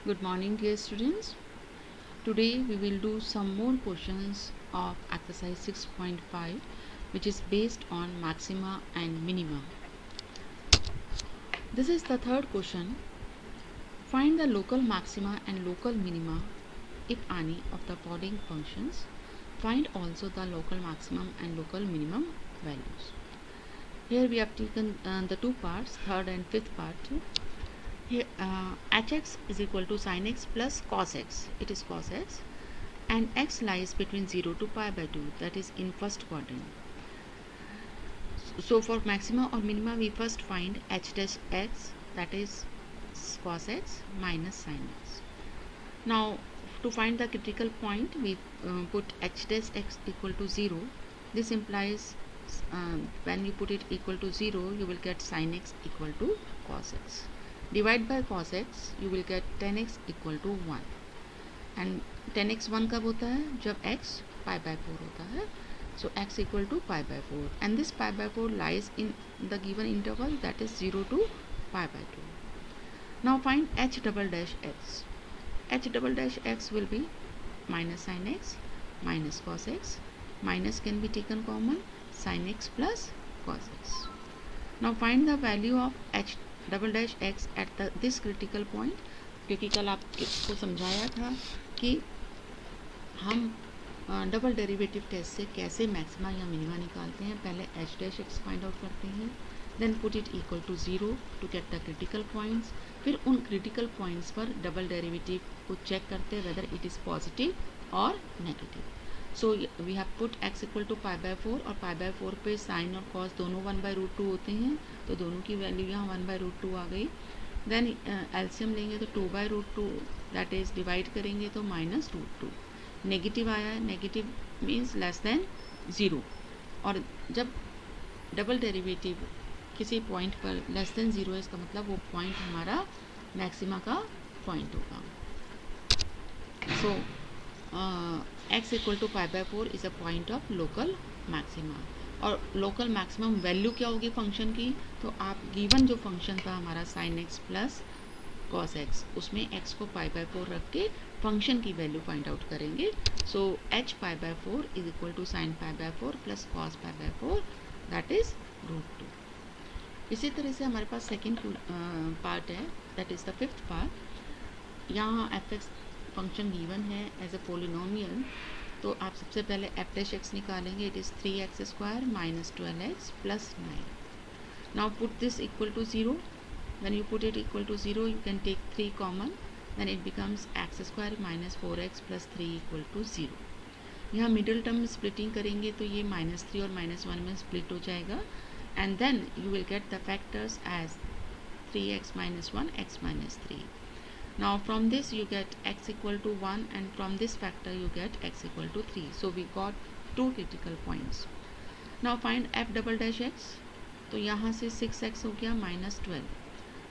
Good morning, dear students. Today we will do some more questions of exercise 6.5, which is based on maxima and minima. This is the third question. Find the local maxima and local minima if any of the following functions. Find also the local maximum and local minimum values. Here we have taken the two parts, third and fifth part. Here hx is equal to sin x plus cos x. It is cos x, and x lies between 0 to pi by 2, that is in first quadrant. So for maxima or minima, we first find h dash x, that is cos x minus sin x. Now to find the critical point, we put h dash x equal to 0. This implies when you put it equal to 0, you will get sin x equal to cos x. Divide by cos x, you will get tan x equal to 1. And tan x 1 कब होता है? जब x pi by 4 होता है. So x equal to pi by 4, and this pi by 4 lies in the given interval, that is 0 to pi by 2. Now find h double dash x. H double dash x will be minus sin x minus cos x. Minus can be taken common, sin x plus cos x. Now find the value of h double dash x at this critical point, क्योंकि कल आपको समझाया था कि हम double derivative test से कैसे maxima या मिनिमा निकालते हैं. पहले h dash x find out करते हैं, then put it equal to 0 to get the critical points. फिर उन क्रिटिकल पॉइंट्स पर डबल डेरिवेटिव को चेक करते हैं वेदर इट इज़ पॉजिटिव और negative. So we have put x equal to pi by 4, और पाई बाय 4 पे साइन और कॉस दोनों 1/√2 होते हैं, तो दोनों की वैल्यू यहाँ 1/√2 आ गई. देन एलसीएम लेंगे तो 2/√2, दैट इज़ डिवाइड करेंगे तो -√2. नेगेटिव आया है, नेगेटिव मीन्स लेस देन 0, और जब डबल डेरिवेटिव किसी पॉइंट पर लेस देन 0 है, इसका मतलब वो पॉइंट हमारा मैक्सिमा का पॉइंट होगा. So x equal to pi by 4 is a point of local maxima. और लोकल मैक्सिमम वैल्यू क्या होगी फंक्शन की? तो आप गिवन जो फंक्शन था हमारा sin x प्लस cos x, उसमें x को पाई बाय 4 रख के फंक्शन की वैल्यू फाइंड आउट करेंगे. So h pi by 4 is equal to sin pi by 4 plus cos pi by 4, that is √2. इसी तरह से हमारे पास सेकेंड पार्ट है, that is the fifth part. यहाँ fx फंक्शन गिवन है एज अ पोलिनोमियल, तो आप सबसे पहले एफ डैश एक्स निकालेंगे. It is 3x² minus 12x plus 9. Now put this equal to 0. When you put it equal to 0, you can take 3 common, then it becomes x² minus 4x plus 3 equal to 0. यहाँ middle term splitting करेंगे तो ये -3 और -1 में split हो जाएगा, and then you will get the factors as 3x minus 1, x minus 3. Now from this you get x equal to 1, and from this factor you get x equal to 3. So we got two critical points. Now find f double dash x. तो यहाँ से 6x हो गया minus 12,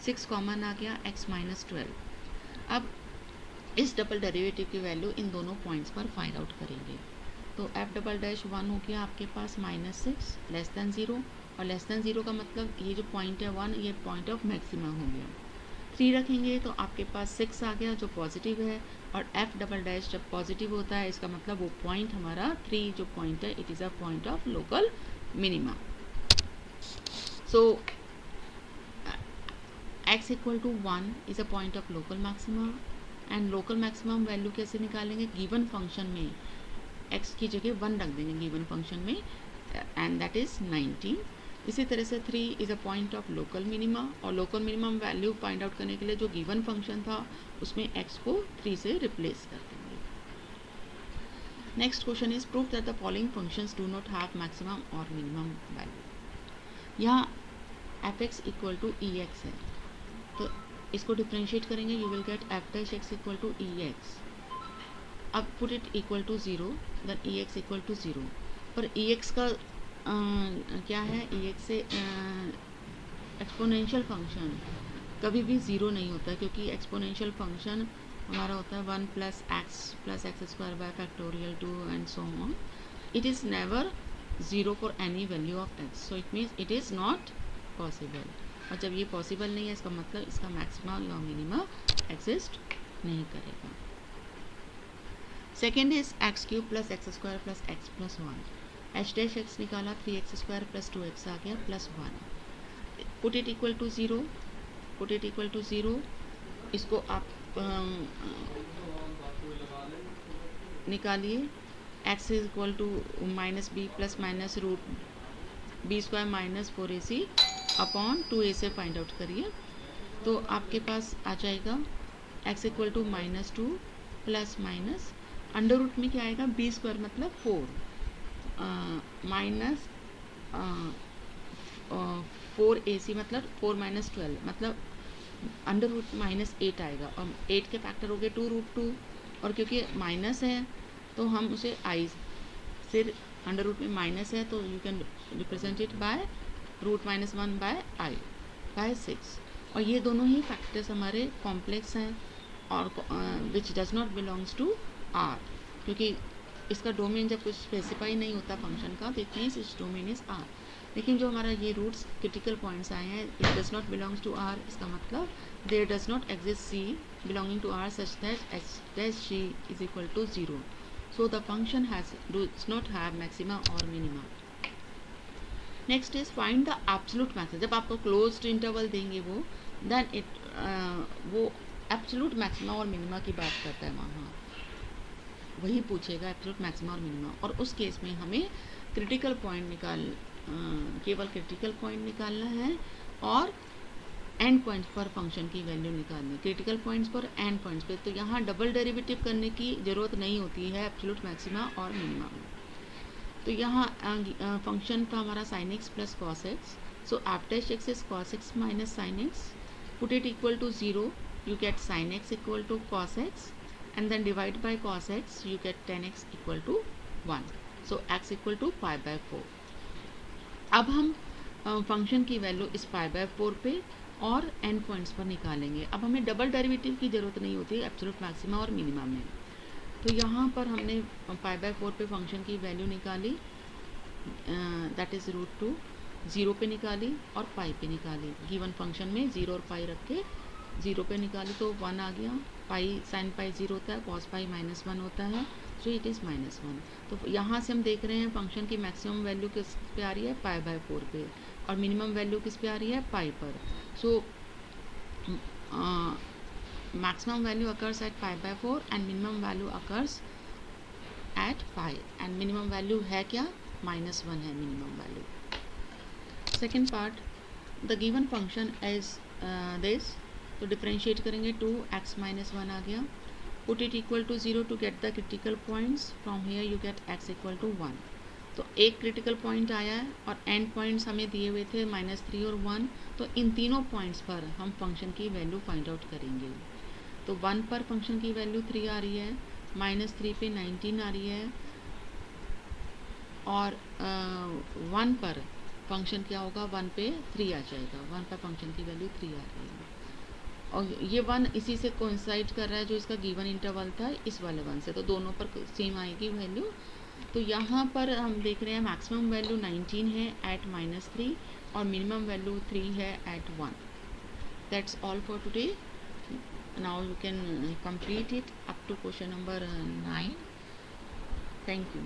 6 common आ गया, x minus 12. अब इस double derivative की value in दोनों पॉइंट्स पर फाइंड आउट करेंगे. तो f डबल डैश 1 हो गया आपके पास -6 लेस दैन 0, और लेस दैन 0 का मतलब ये जो पॉइंट है 1, ये पॉइंट ऑफ मैक्सिमा हो गया. 3 रखेंगे तो आपके पास 6 आ गया जो पॉजिटिव है, और f डबल डैश जब पॉजिटिव होता है, इसका मतलब वो पॉइंट हमारा 3 जो पॉइंट है, it is a point of local minima. So x equal to 1 is a point of local maxima. And local maximum value कैसे निकालेंगे? गिवन फंक्शन में x की जगह 1 रख देंगे गिवन फंक्शन में, एंड दैट इज़ 19. इसी तरह से 3 is a point of local minima, और local minimum value find out करने के लिए जो गिवन फंक्शन था उसमें x को 3 से रिप्लेस कर देंगे. Next question is proof that the following functions do not have maximum और मिनिमम वैल्यू. यहाँ f(x) इक्वल टू ex है, तो इसको डिफ्रेंशिएट करेंगे, you will get f dash x equal to ex. अब put it equal to 0, then ex equal to 0. पर ex का क्या है? ex से एक्सपोनेंशियल फंक्शन कभी भी 0 नहीं होता, क्योंकि एक्सपोनेंशियल फंक्शन हमारा होता है 1 plus x square by factorial 2 and so on. It is never 0 for any value of x, so it means it is not possible. और जब ये पॉसिबल नहीं है, इसका मतलब इसका मैक्सिमा या मिनिमा एग्जिस्ट नहीं करेगा। Second is x cube plus x square plus x plus one. H dash x निकाला, 3x स्क्वायर प्लस 2x आ गया plus 1। Put it equal to zero, put it equal to zero. इसको आप निकालिए, x is equal to minus b plus minus root b square minus 4ac upon 2a से find out करिए। तो आपके पास आ जाएगा x equal to -2 plus minus under root में क्या आएगा, बी स्क्वायर मतलब 4 माइनस 4ac मतलब 4 माइनस 12 मतलब अंडर रूट -8 आएगा। और 8 के फैक्टर हो गए 2√2, और क्योंकि माइनस है तो हम उसे आई से, अंडर रूट में माइनस है तो you can represent it by √-1 by i by 6। और ये दोनों ही फैक्टर्स हमारे कॉम्प्लेक्स हैं और which does not belongs to R, क्योंकि इसका डोमेन जब कुछ स्पेसिफाई नहीं होता फंक्शन का तो it means its domain is R. लेकिन जो हमारा ये रूट्स क्रिटिकल पॉइंट्स आए हैं, it does not belongs to R, इसका मतलब there does not exist C belonging to R such that H dash C is equal to 0। So the function does not have maxima और minima. Next is find the absolute maximum. जब आपको closed interval देंगे वो, then it वो absolute maxima और minima की बात करता है, वहाँ वही पूछेगा एब्सोल्यूट मैक्सिमा और मिनिमा। और उस केस में हमें क्रिटिकल पॉइंट केवल क्रिटिकल पॉइंट निकालना है और एंड पॉइंट्स पर फंक्शन की वैल्यू निकालनी, क्रिटिकल पॉइंट्स पर एंड पॉइंट्स पे। तो यहाँ डबल डेरिवेटिव करने की ज़रूरत नहीं होती है एब्सोल्यूट मैक्सिमा और मिनिमा में। तो यहाँ फंक्शन था हमारा sin x प्लस cos x, so f dash x is cos x minus sin x, put it equal to 0, you get sin x equal to cos x, and then divide by cos x, you get tan x equal to 1. So x equal to pi by 4. अब हम function की value इस pi by 4 पे और and points पर निकालेंगे। अब हमें डबल डेरिवेटिव की ज़रूरत नहीं होती एब्सोल्यूट मैक्सिमा और मिनिमा में। तो यहाँ पर हमने pi by 4 पे फंक्शन की वैल्यू निकाली, दैट इज़ √2, 0 पे निकाली और पाई पे निकाली। गिवन फंक्शन में 0 और पाई रख के 0 पे निकाली तो 1 आ गया। पाई साइन पाई 0 होता है, कॉस पाई -1 होता है, सो इट इज़ -1। तो यहाँ से हम देख रहे हैं फंक्शन की मैक्सिमम वैल्यू किस पे आ रही है, pi by 4 पे, और मिनिमम वैल्यू किस पे आ रही है, पाई पर। So maximum value occurs at pi by 4 and minimum value occurs at pi, and minimum value है क्या, -1 है minimum value. Second part, the given function is this, तो डिफ्रेंशिएट करेंगे 2x - 1 आ गया, put it equal to 0 to get the critical points, from here you get x equal to 1। तो एक critical point आया है और एंड पॉइंट्स हमें दिए हुए थे -3 और 1, तो इन तीनों पॉइंट्स पर हम फंक्शन की वैल्यू फाइंड आउट करेंगे। तो 1 पर फंक्शन की वैल्यू 3 आ रही है, -3 पे 19 आ रही है, और 1 पर फंक्शन क्या होगा, 1 पे 3 आ जाएगा, 1 पर फंक्शन की वैल्यू 3 आ रही है। और ये 1 इसी से कोइंसाइड कर रहा है जो इसका गिवन इंटरवल था इस वाले 1 से, तो दोनों पर सेम आएगी वैल्यू। तो यहाँ पर हम देख रहे हैं मैक्सिमम वैल्यू 19 है एट -3 और मिनिमम वैल्यू 3 है at 1। That's all for today. Now you can complete it up to question number 9। Thank you.